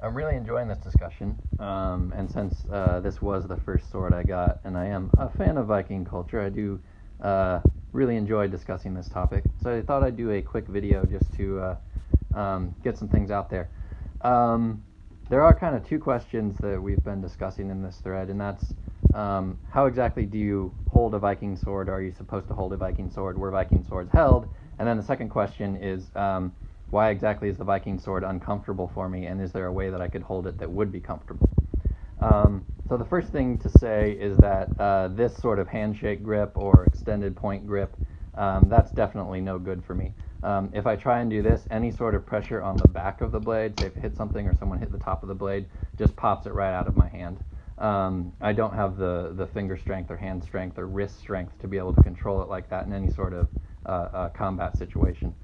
I'm really enjoying this discussion, and since this was the first sword I got, and I am a fan of Viking culture, I do really enjoy discussing this topic. So I thought I'd do a quick video just to get some things out there. There are kind of two questions that we've been discussing in this thread, and that's how exactly do you hold a Viking sword? Are you supposed to hold a Viking sword? Were Viking swords held? And then the second question is, why exactly is the Viking sword uncomfortable for me, and is there a way that I could hold it that would be comfortable? So the first thing to say is that this sort of handshake grip or extended point grip, that's definitely no good for me. If I try and do this, any sort of pressure on the back of the blade, say if it hit something or someone hit the top of the blade, just pops it right out of my hand. I don't have the finger strength or hand strength or wrist strength to be able to control it like that in any sort of combat situation.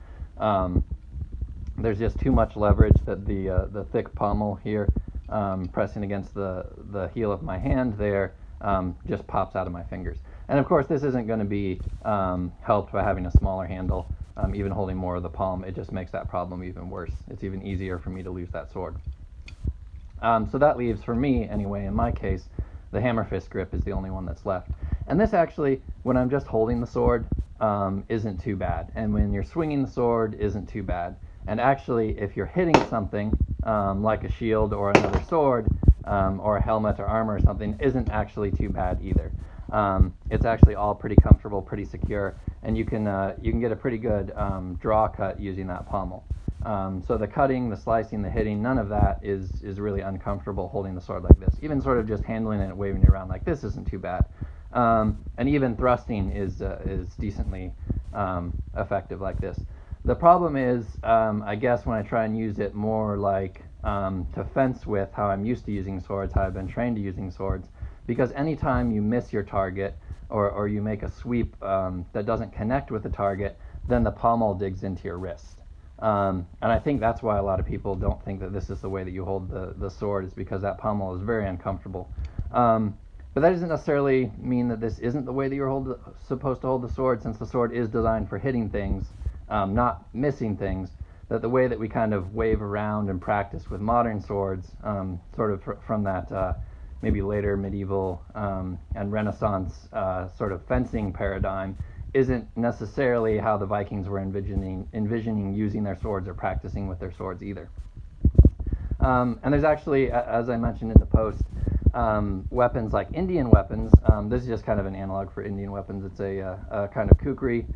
There's just too much leverage that the thick pommel here pressing against the heel of my hand there just pops out of my fingers. And of course this isn't going to be helped by having a smaller handle, even holding more of the palm. It just makes that problem even worse. It's even easier for me to lose that sword. So that leaves, for me anyway, in my case, the hammer fist grip is the only one that's left. And this actually, when I'm just holding the sword, isn't too bad. And when you're swinging the sword, isn't too bad. And actually, if you're hitting something, like a shield or another sword, or a helmet or armor or something, isn't actually too bad either. It's actually all pretty comfortable, pretty secure, and you can get a pretty good draw cut using that pommel. So the cutting, the slicing, the hitting, none of that is really uncomfortable holding the sword like this. Even sort of just handling it and waving it around like this isn't too bad. And even thrusting is decently effective like this. The problem is, I guess when I try and use it more like to fence with, how I'm used to using swords, how I've been trained to using swords, because anytime you miss your target or you make a sweep that doesn't connect with the target, then the pommel digs into your wrist. And I think that's why a lot of people don't think that this is the way that you hold the sword, is because that pommel is very uncomfortable. But that doesn't necessarily mean that this isn't the way that you're supposed to hold the sword, since the sword is designed for hitting things, not missing things. That the way that we kind of wave around and practice with modern swords, sort of from that maybe later medieval and Renaissance sort of fencing paradigm, isn't necessarily how the Vikings were envisioning using their swords or practicing with their swords either. And there's actually, as I mentioned in the post, weapons like Indian weapons. This is just kind of an analog for Indian weapons. It's a kind of kukri.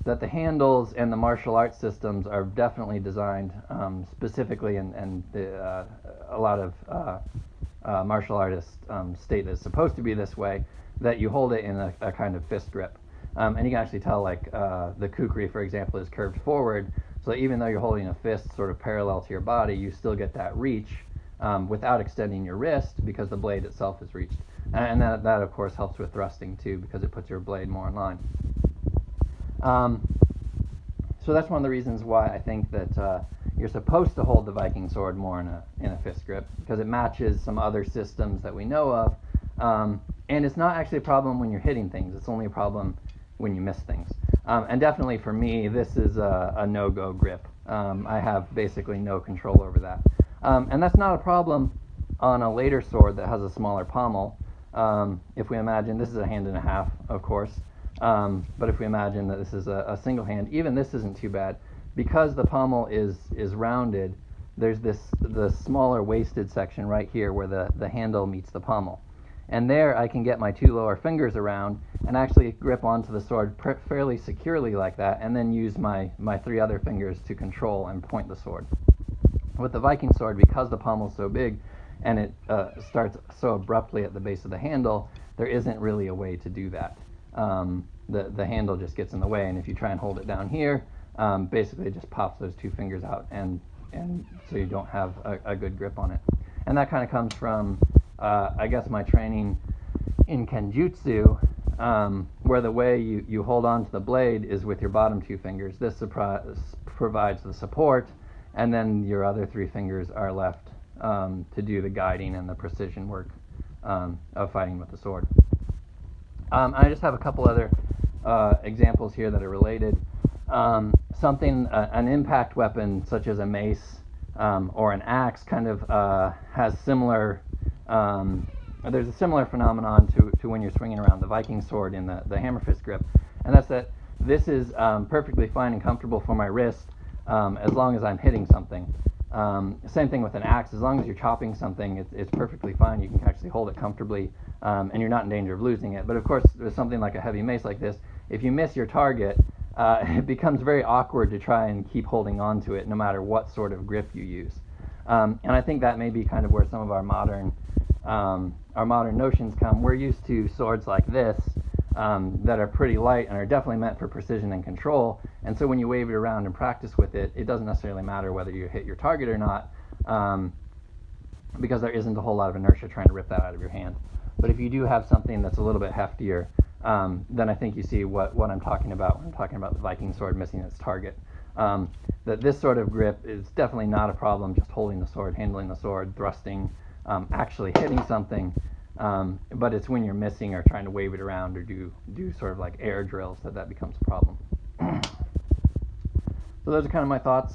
That the handles and the martial arts systems are definitely designed specifically, and a lot of martial artists state that it's supposed to be this way, that you hold it in a kind of fist grip. And you can actually tell, like, the kukri, for example, is curved forward, so that even though you're holding a fist sort of parallel to your body, you still get that reach without extending your wrist, because the blade itself is reached. And that of course helps with thrusting too, because it puts your blade more in line. So that's one of the reasons why I think that you're supposed to hold the Viking sword more in a fist grip, because it matches some other systems that we know of. And it's not actually a problem when you're hitting things, it's only a problem when you miss things. And definitely for me, this is a no-go grip. I have basically no control over that. And that's not a problem on a later sword that has a smaller pommel. If we imagine, this is a hand and a half, of course, but if we imagine that this is a single hand, even this isn't too bad. Because the pommel is rounded, there's the smaller wasted section right here where the handle meets the pommel. And there I can get my two lower fingers around and actually grip onto the sword fairly securely like that, and then use my three other fingers to control and point the sword. With the Viking sword, because the pommel's so big and it starts so abruptly at the base of the handle, there isn't really a way to do that. The handle just gets in the way, and if you try and hold it down here, basically it just pops those two fingers out, and so you don't have a good grip on it. And that kind of comes from, I guess, my training in Kenjutsu, where the way you hold on to the blade is with your bottom two fingers. This provides the support, and then your other three fingers are left to do the guiding and the precision work of fighting with the sword. I just have a couple other examples here that are related. An impact weapon such as a mace or an axe kind of has similar. There's a similar phenomenon to when you're swinging around the Viking sword in the hammer fist grip, and that's that this is perfectly fine and comfortable for my wrist as long as I'm hitting something. Same thing with an axe. As long as you're chopping something, it's perfectly fine. You can actually hold it comfortably, and you're not in danger of losing it. But of course, with something like a heavy mace like this, if you miss your target, it becomes very awkward to try and keep holding on to it, no matter what sort of grip you use. And I think that may be kind of where some of our modern notions come. We're used to swords like this that are pretty light and are definitely meant for precision and control. And so when you wave it around and practice with it, it doesn't necessarily matter whether you hit your target or not, because there isn't a whole lot of inertia trying to rip that out of your hand. But if you do have something that's a little bit heftier, then I think you see what I'm talking about when I'm talking about the Viking sword missing its target. That this sort of grip is definitely not a problem, just holding the sword, handling the sword, thrusting, actually hitting something. But it's when you're missing or trying to wave it around or do sort of like air drills that becomes a problem. So those are kind of my thoughts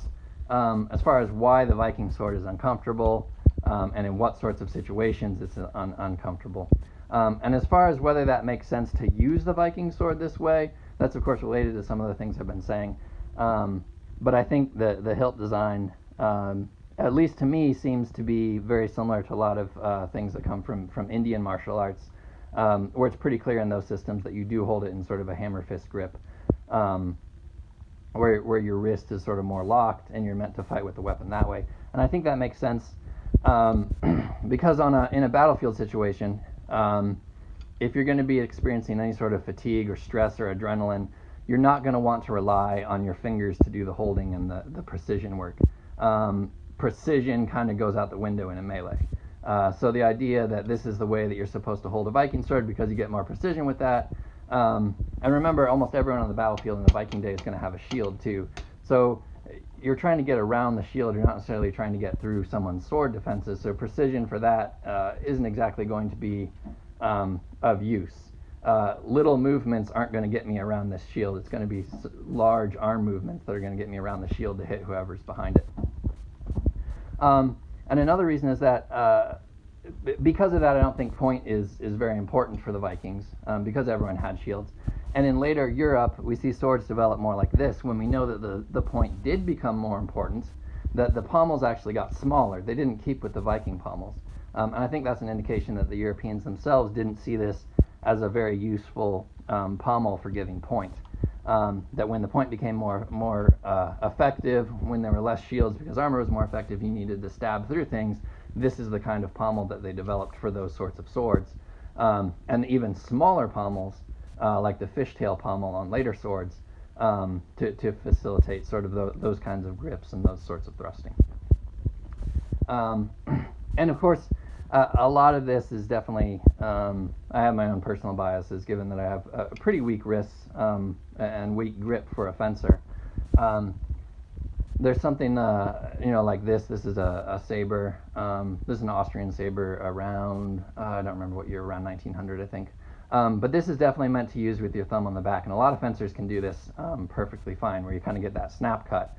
as far as why the Viking sword is uncomfortable and in what sorts of situations it's uncomfortable. And as far as whether that makes sense to use the Viking sword this way, that's of course related to some of the things I've been saying. But I think the hilt design, at least to me, seems to be very similar to a lot of things that come from Indian martial arts, where it's pretty clear in those systems that you do hold it in sort of a hammer fist grip, where your wrist is sort of more locked and you're meant to fight with the weapon that way. And I think that makes sense because in a battlefield situation, if you're going to be experiencing any sort of fatigue or stress or adrenaline, you're not going to want to rely on your fingers to do the holding and the precision work. Precision kind of goes out the window in a melee. So the idea that this is the way that you're supposed to hold a Viking sword because you get more precision with that. And remember, almost everyone on the battlefield in the Viking day is going to have a shield too. So you're trying to get around the shield. You're not necessarily trying to get through someone's sword defenses. So precision for that isn't exactly going to be of use. Little movements aren't going to get me around this shield. It's going to be large arm movements that are going to get me around the shield to hit whoever's behind it. And another reason is that because of that, I don't think point is very important for the Vikings, because everyone had shields. And in later Europe, we see swords develop more like this when we know that the point did become more important, that the pommels actually got smaller. They didn't keep with the Viking pommels. And I think that's an indication that the Europeans themselves didn't see this as a very useful pommel for giving point. That when the point became more effective, when there were less shields because armor was more effective, you needed to stab through things. This is the kind of pommel that they developed for those sorts of swords. And even smaller pommels, like the fishtail pommel on later swords, to facilitate sort of those kinds of grips and those sorts of thrusting. And of course, a lot of this is definitely, I have my own personal biases given that I have a pretty weak wrists and weak grip for a fencer. There's something, like this. This is a saber. This is an Austrian saber around, I don't remember what year, around 1900, I think. But this is definitely meant to use with your thumb on the back, and a lot of fencers can do this perfectly fine, where you kind of get that snap cut.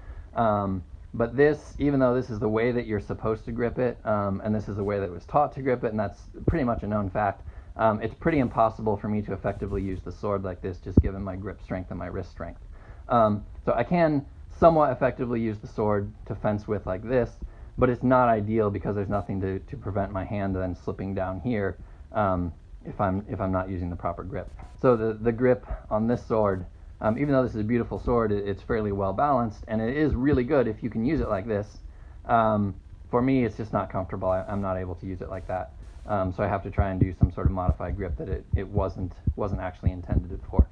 But this, even though this is the way that you're supposed to grip it, and this is the way that it was taught to grip it, and that's pretty much a known fact, it's pretty impossible for me to effectively use the sword like this, just given my grip strength and my wrist strength. So I can somewhat effectively use the sword to fence with like this, but it's not ideal because there's nothing to prevent my hand then slipping down here if I'm not using the proper grip. So the grip on this sword, even though this is a beautiful sword, it's fairly well balanced, and it is really good if you can use it like this. For me, it's just not comfortable. I'm not able to use it like that. So I have to try and do some sort of modified grip that it wasn't actually intended for.